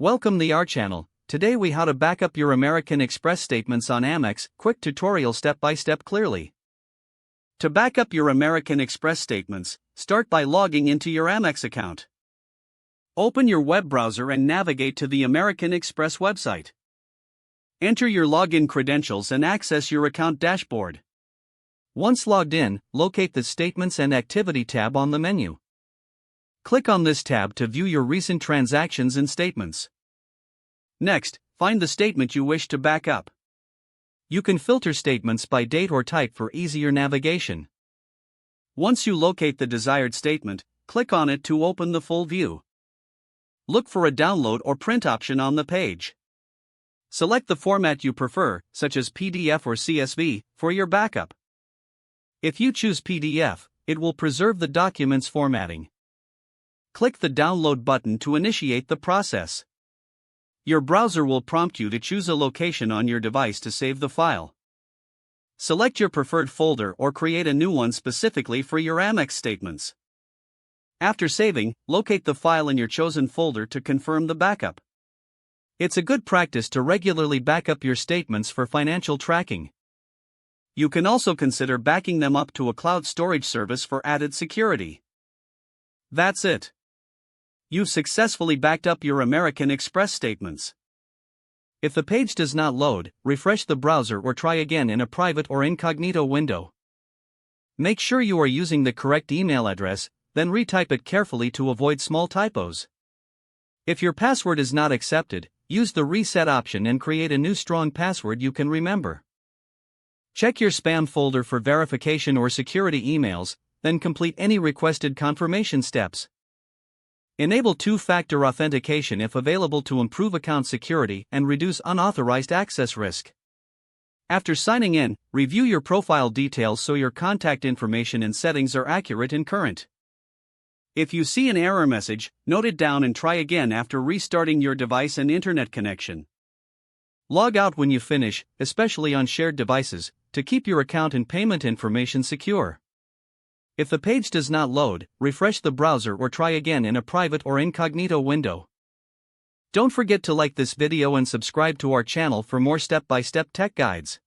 Welcome to our channel. Today we how to back up your American Express statements on Amex. Quick tutorial step by step clearly. To back up your American Express statements, start by logging into your Amex account. Open your web browser and navigate to the American Express website. Enter your login credentials and access your account dashboard. Once logged in, locate the Statements and Activity tab on the menu. Click on this tab to view your recent transactions and statements. Next, find the statement you wish to back up. You can filter statements by date or type for easier navigation. Once you locate the desired statement, click on it to open the full view. Look for a download or print option on the page. Select the format you prefer, such as PDF or CSV, for your backup. If you choose PDF, it will preserve the document's formatting. Click the download button to initiate the process. Your browser will prompt you to choose a location on your device to save the file. Select your preferred folder or create a new one specifically for your Amex statements. After saving, locate the file in your chosen folder to confirm the backup. It's a good practice to regularly back up your statements for financial tracking. You can also consider backing them up to a cloud storage service for added security. That's it. You've successfully backed up your American Express statements. If the page does not load, refresh the browser or try again in a private or incognito window. Make sure you are using the correct email address, then retype it carefully to avoid small typos. If your password is not accepted, use the reset option and create a new strong password you can remember. Check your spam folder for verification or security emails, then complete any requested confirmation steps. Enable two-factor authentication if available to improve account security and reduce unauthorized access risk. After signing in, review your profile details so your contact information and settings are accurate and current. If you see an error message, note it down and try again after restarting your device and internet connection. Log out when you finish, especially on shared devices, to keep your account and payment information secure. If the page does not load, refresh the browser or try again in a private or incognito window. Don't forget to like this video and subscribe to our channel for more step-by-step tech guides.